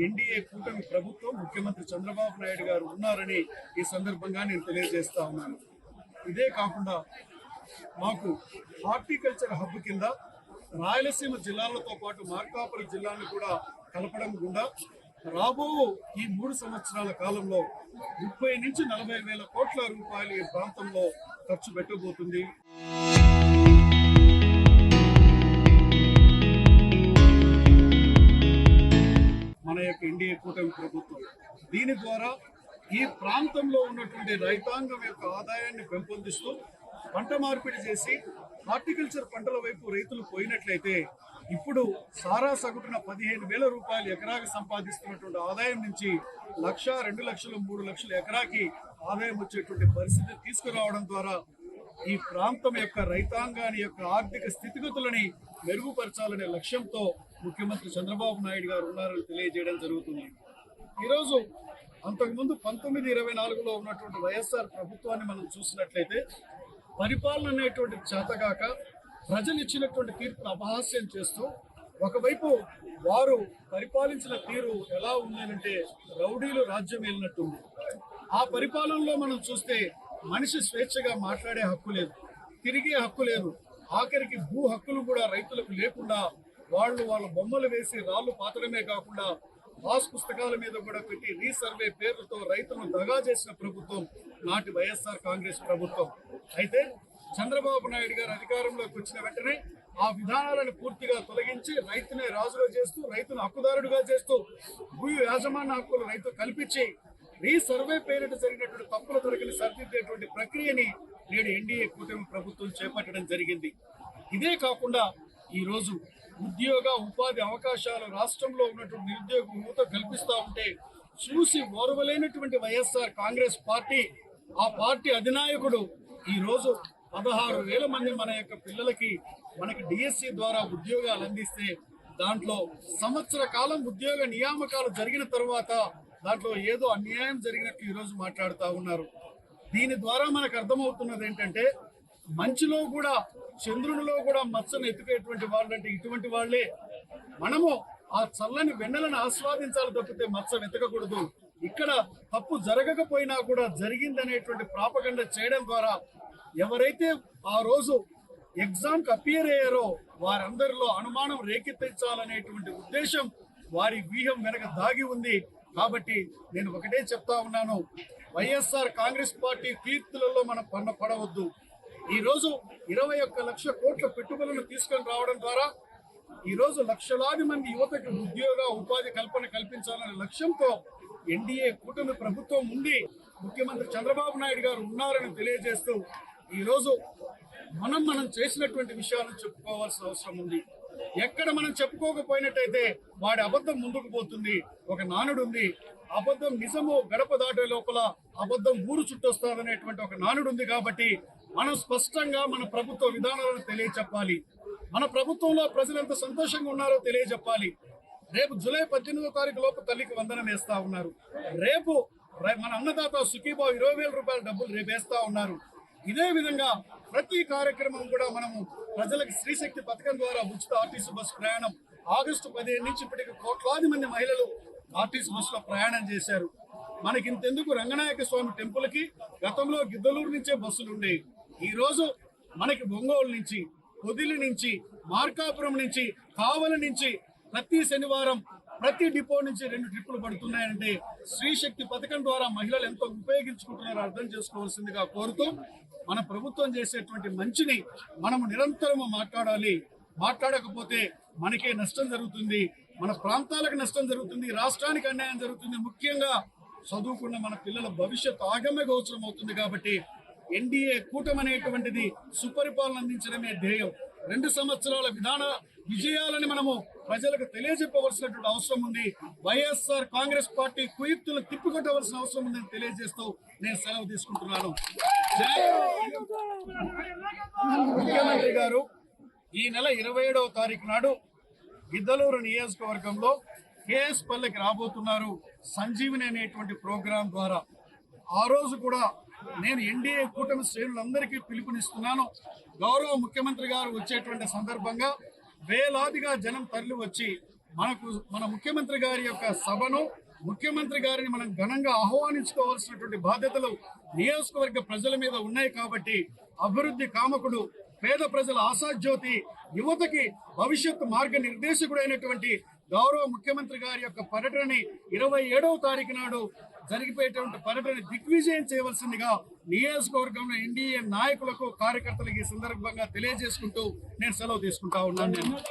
NDA కూటమి ప్రభుత్వం ముఖ్యమంత్రి చంద్రబాబు నాయుడు గారు ఉన్నారని ఈ సందర్భంగా నేను తెలియజేస్తా ఉన్నాను. ఇదే కాకుండా మాకు హార్టికల్చర్ హబ్ కింద రాయలసీమ జిల్లాలతో పాటు మార్కాపురం జిల్లాను కూడా కలపడం గుండా రాబో ఈ 3 సంవత్సరాల కాలంలో 30 నుంచి 40 వేల కోట్ల రూపాయలు ఈ ప్రాంతంలో ఖర్చు పెట్టబోతుంది. మన యొక్క ఎన్డీఏ కూటమి ప్రభుత్వం దీని ద్వారా ఈ ప్రాంతంలో ఉన్నటువంటి రైతాంగం యొక్క ఆదాయాన్ని పెంపొందిస్తూ పంట మార్పిడి చేసి హార్టికల్చర్ పంటల వైపు రైతులు పోయినట్లయితే ఇప్పుడు సారా సగటున 15,000 రూపాయలు ఎకరాకి సంపాదిస్తున్నటువంటి ఆదాయం నుంచి 1,00,000, 2 లక్షలు, 3 లక్షలు ఎకరాకి ఆదాయం వచ్చేటువంటి పరిస్థితి తీసుకురావడం ద్వారా ఈ ప్రాంతం యొక్క రైతాంగాన్ని యొక్క ఆర్థిక స్థితిగతులని మెరుగుపరచాలనే లక్ష్యంతో ముఖ్యమంత్రి చంద్రబాబు నాయుడు గారు ఉన్నారని తెలియజేయడం జరుగుతుంది. ఈరోజు అంతకుముందు 1924లో ఉన్నటువంటి వైఎస్ఆర్ ప్రభుత్వాన్ని మనం చూసినట్లయితే పరిపాలన అనేటువంటి చేతగాక ప్రజలు ఇచ్చినటువంటి తీర్పును అపహాస్యం చేస్తూ ఒకవైపు వారు పరిపాలించిన తీరు ఎలా ఉందంటే రౌడీలు రాజ్యం వెళ్ళినట్టుంది. ఆ పరిపాలనలో మనం చూస్తే మనిషి స్వేచ్ఛగా మాట్లాడే హక్కు లేదు, తిరిగే హక్కు లేదు, ఆఖరికి భూ హక్కులు కూడా రైతులకు లేకుండా వాళ్ళ బొమ్మలు వేసి రాళ్లు పాతడమే కాకుండా పాస్ పుస్తకాల మీద కూడా పెట్టి రీసర్వే పేర్లతో రైతులను దగా చేసిన ప్రభుత్వం నాటి వైఎస్ఆర్ కాంగ్రెస్ ప్రభుత్వం. అయితే చంద్రబాబు నాయుడు గారు అధికారంలోకి వచ్చిన వెంటనే ఆ విధానాలను పూర్తిగా తొలగించి రైతునే రాజుగా చేస్తూ రైతును హక్కుదారుడుగా చేస్తూ భూ యాజమాన్య హక్కులు రైతు కల్పించి రీసర్వే పేరిట జరిగినటువంటి తప్పుల తొలగిని సరిదిద్దేటువంటి ప్రక్రియని నేడు ఎన్డీఏ కూటమి ప్రభుత్వం చేపట్టడం జరిగింది. ఇదే కాకుండా ఈరోజు ఉద్యోగ ఉపాధి అవకాశాలు రాష్ట్రంలో ఉన్నటువంటి నిరుద్యోగ యువత కల్పిస్తూ ఉంటే చూసి ఓర్వలేనటువంటి వైఎస్ఆర్ కాంగ్రెస్ పార్టీ, ఆ పార్టీ అధినాయకుడు ఈరోజు 16,000 మంది మన యొక్క పిల్లలకి మనకి డిఎస్సి ద్వారా ఉద్యోగాలు అందిస్తే దాంట్లో సంవత్సర కాలం ఉద్యోగ నియామకాలు జరిగిన తర్వాత దాంట్లో ఏదో అన్యాయం జరిగినట్లు ఈరోజు మాట్లాడుతూ ఉన్నారు. దీని ద్వారా మనకు అర్థమవుతున్నది ఏంటంటే మంచులో కూడా చంద్రునిలో కూడా మచ్చను ఎత్తుకేటువంటి వాళ్ళంటే ఇటువంటి వాళ్లే. మనము ఆ చల్లని వెన్నెలను ఆస్వాదించాలి తప్పితే మచ్చ వెతకకూడదు. ఇక్కడ తప్పు జరగకపోయినా కూడా జరిగిందనేటువంటి ప్రాపగండ చేయడం ద్వారా ఎవరైతే ఆ రోజు ఎగ్జామ్ కి అపియర్ అయ్యారో వారందరిలో అనుమానం రేకెత్తించాలనేటువంటి ఉద్దేశం వారి వ్యూహం వెనక దాగి ఉంది. కాబట్టి నేను ఒకటే చెప్తా ఉన్నాను, వైఎస్ఆర్ కాంగ్రెస్ పార్టీ కీర్తులలో మనం పడవద్దు. ఈ రోజు 21 లక్షల కోట్ల పెట్టుబడులను తీసుకొని రావడం ద్వారా ఈ రోజు లక్షలాది మంది యువతకు ఉద్యోగ ఉపాధి కల్పన కల్పించాలనే లక్ష్యంతో ఎన్డీఏ కూటమి ప్రభుత్వం ఉంది, ముఖ్యమంత్రి చంద్రబాబు నాయుడు గారు ఉన్నారని తెలియజేస్తూ ఈ రోజు మనం చేసినటువంటి విషయాలను చెప్పుకోవాల్సిన అవసరం ఉంది. ఎక్కడ మనం చెప్పుకోకపోయినట్టయితే వాడి అబద్ధం ముందుకు పోతుంది. ఒక నానుడు ఉంది, అబద్ధం నిజము గడప దాటే లోపల అబద్ధం ఊరు చుట్టొస్తారనేటువంటి ఒక నానుడు ఉంది. కాబట్టి మనం స్పష్టంగా మన ప్రభుత్వ విధానాలను తెలియచెప్పాలి. మన ప్రభుత్వంలో ప్రజలు ఎంత సంతోషంగా ఉన్నారో తెలియజెప్పాలి. రేపు జూలై 18వ తారీఖు లోపు తల్లికి వందనం వేస్తా ఉన్నారు. రేపు మన అన్నదాత సుఖీభావ్ 20,000 రూపాయల డబ్బులు రేపు వేస్తా ఉన్నారు. ఇదే విధంగా ప్రతి కార్యక్రమం కూడా మనము ప్రజలకు స్త్రీశక్తి పథకం ద్వారా ఉచిత ఆర్టీసీ బస్సు ప్రయాణం ఆగస్టు 15 నుంచి ఇప్పటికి కోట్లాది మంది మహిళలు ఆర్టీసీ బస్సులో ప్రయాణం చేశారు. మనకి ఇంతెందుకు రంగనాయక స్వామి టెంపుల్ కి గతంలో గిద్దలూరు నుంచే బస్సులు ఉండేవి. ఈ రోజు మనకి ఒంగోలు నుంచి, పొదిలి నుంచి, మార్కాపురం నుంచి, కావలి నుంచి ప్రతి శనివారం ప్రతి డిపో నుంచి 2 ట్రిప్పులు పడుతున్నాయంటే స్త్రీశక్తి పథకం ద్వారా మహిళలు ఎంతో ఉపయోగించుకుంటున్నారో అర్థం చేసుకోవాల్సిందిగా కోరుతూ మన ప్రభుత్వం చేసేటువంటి మంచిని మనము నిరంతరము మాట్లాడాలి. మాట్లాడకపోతే మనకే నష్టం జరుగుతుంది, మన ప్రాంతాలకు నష్టం జరుగుతుంది, రాష్ట్రానికి అన్యాయం జరుగుతుంది. ముఖ్యంగా చదువుకున్న మన పిల్లల భవిష్యత్తు ఆగమ్య గోచరం అవుతుంది. కాబట్టి ఎన్డీఏ కూటమి అనేటువంటిది సుపరిపాలన అందించడమే ధ్యేయం. 2 సంవత్సరాల విధాన విజయాలని మనము ప్రజలకు తెలియజెప్పవలసినటువంటి అవసరం ఉంది. వైఎస్ఆర్ కాంగ్రెస్ పార్టీ కుయుక్తులు తిప్పికొట్టవలసిన అవసరం ఉందని తెలియజేస్తూ నేను సెలవు తీసుకుంటున్నాను. ముఖ్యమంత్రి గారు ఈ నెల 27వ తారీఖు నాడు గిద్దలూరు నియోజకవర్గంలో కేఎస్ పల్లెకి రాబోతున్నారు సంజీవిని అనేటువంటి ప్రోగ్రాం ద్వారా. ఆ రోజు కూడా నేను ఎన్డీఏ కూటమి శ్రేణులందరికీ పిలుపునిస్తున్నాను. గౌరవ ముఖ్యమంత్రి గారు వచ్చేటువంటి సందర్భంగా వేలాదిగా జనం తరలి వచ్చి మన ముఖ్యమంత్రి గారి యొక్క సభను, ముఖ్యమంత్రి గారిని మనం ఘనంగా ఆహ్వానించుకోవాల్సినటువంటి బాధ్యతలు నియోజకవర్గ ప్రజల మీద ఉన్నాయి. కాబట్టి అభివృద్ధి కామకుడు, పేద ప్రజల ఆశాజ్యోతి, యువతకి భవిష్యత్తు మార్గ నిర్దేశకుడైనటువంటి గౌరవ ముఖ్యమంత్రి గారి యొక్క పర్యటనని 27వ తారీఖు నాడు జరిగిపోయేటువంటి పర్యటన దిగ్విజయం చేయవలసిందిగా నియోజకవర్గంలో ఎన్డీఏ నాయకులకు, కార్యకర్తలకు ఈ సందర్భంగా తెలియజేసుకుంటూ నేను సెలవు తీసుకుంటా ఉన్నాను.